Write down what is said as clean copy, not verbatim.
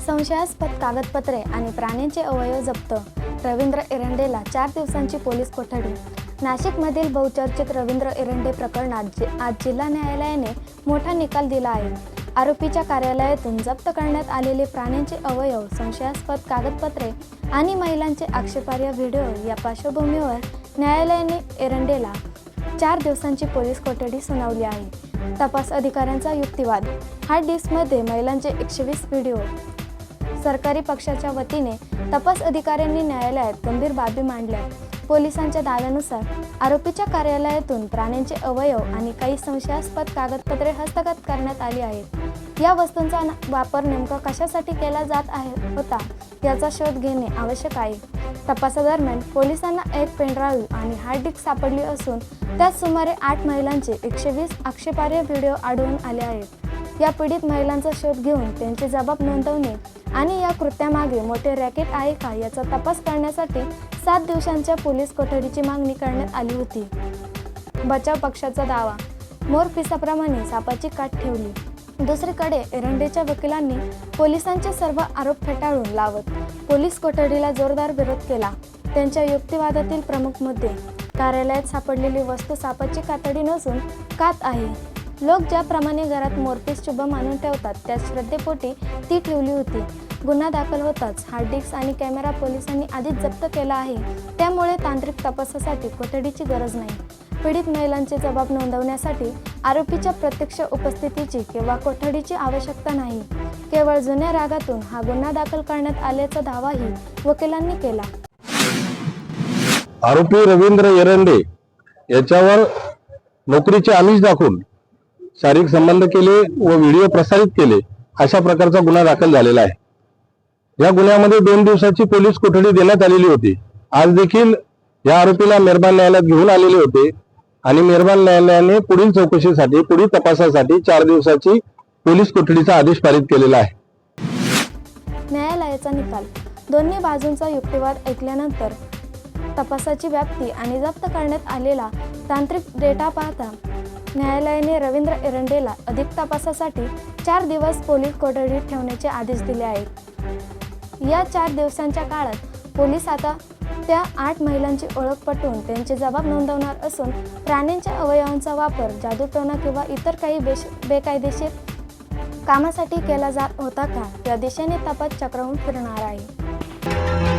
संशयास्पद कागदपत्रे आणि प्राण्यांचे अवयव जप्त. रवींद्र एरंडेला 4 दिवसांची पोलीस कोठडी. नाशिकमधील बहुचर्चित रवींद्र एरंडे प्रकरणात आज जिल्हा न्यायालयाने मोठा निकाल दिला आहे. आरोपीच्या कार्यालयातून जप्त करण्यात आलेले प्राण्यांचे अवयव, संशयास्पद कागदपत्रे आणि महिलांचे आक्षेपार्ह व्हिडिओ या पार्श्वभूमीवर न्यायालयाने एरंडेला 4 दिवसांची पोलीस कोठडी सुनावली आहे. तपास अधिकाऱ्यांचा युक्तिवाद. हार्ड डिस्कमध्ये महिलांचे 120 व्हिडिओ. सरकारी पक्षाच्या वतीने तपास अधिकाऱ्यांनी न्यायालयात गंभीर बाबी मांडल्या. पोलिसांच्या दाव्यानुसार आरोपीच्या कार्यालयातून प्राण्यांचे अवयव आणि काही संशयास्पद कागदपत्रे हस्तगत करण्यात आली आहेत. या वस्तूंचा वापर नेमका कशासाठी केला जात होता याचा शोध घेणे आवश्यक आहे. तपासादरम्यान पोलिसांना एक पेनड्राईव्ह आणि हार्ड डिस्क सापडली असून त्यात सुमारे 8 महिलांचे 120 आक्षेपार्ह व्हिडिओ आढळून आले आहेत. या पीडित महिलांचा शोध घेऊन त्यांचे जबाब नोंदवणे आणि या कृत्यामागे मोठे रॅकेट आहे का याचा तपास करण्यासाठी 7 दिवसांच्या पोलीस कोठडीची मागणी करण्यात आली होती. बचाव पक्षाचा दावा. मोरपिसाप्रमाणे सापाची काठ ठेवली. दुसरीकडे एरंडेच्या वकिलांनी पोलिसांचे सर्व आरोप फेटाळून लावत पोलीस कोठडीला जोरदार विरोध केला. त्यांच्या युक्तिवादातील प्रमुख मुद्दे: कार्यालयात सापडलेली वस्तू सापाची कातडी नसून कात आहे. लोक ज्याप्रमाणे घरात मोरपीस शुभ मानून ठेवतात त्याच श्रद्धेपोटी ती ठेवली होती. गुन्हा दाखल होताच हार्ड डिस्क आणि कॅमेरा पोलिसांनी आधीच जप्त केला आहे, त्यामुळे तांत्रिक तपासासाठी कोठडीची गरज नाही. पीडित महिलांचे जबाब नोंदवण्यासाठी आरोपीच्या प्रत्यक्ष उपस्थितीची किंवा कोठडीची आवश्यकता नाही. केवळ जुन्या रागातून हा गुन्हा दाखल करण्यात आल्याचा दावाही वकिलांनी केला. आरोपी रवींद्र एरंडे याच्यावर नोकरीचे आमिष दाखवून शारीरिक संबंध केले व व्हिडिओ प्रसारित केले अशा प्रकारचा गुन्हा दाखल झालेला आहे. या गुन्ह्यामध्ये 2 दिवसाची पोलीस कोठडी देण्यात आलेली होती. आज देखील या आरोपीला मेहरबान न्यायालयात घेऊन आलेले होते आणि मेहरबान न्यायालयाने पुढील चौकशीसाठी, पुढील तपासासाठी 4 दिवसाची पोलीस कोठडीचा आदेश पारित केलेला आहे. न्यायालयाचा निकाल. दोन्ही बाजूंचा युक्तिवाद ऐकल्यानंतर तपासाची व्याप्ती आणि जप्त करण्यात आलेला तांत्रिक डेटा पाहता न्यायालयाने रवींद्र एरंडेला अधिक तपासासाठी 4 दिवस पोलीस कोठडीत ठेवण्याचे आदेश दिले आहेत. या 4 दिवसांच्या काळात पोलीस आता त्या 8 महिलांची ओळख पटवून त्यांचे जबाब नोंदवणार असून प्राण्यांच्या अवयवांचा वापर जादूटोणा किंवा इतर काही बेकायदेशीर कामासाठी केला जात होता का या दिशेने तपास चक्रावून फिरणार आहे.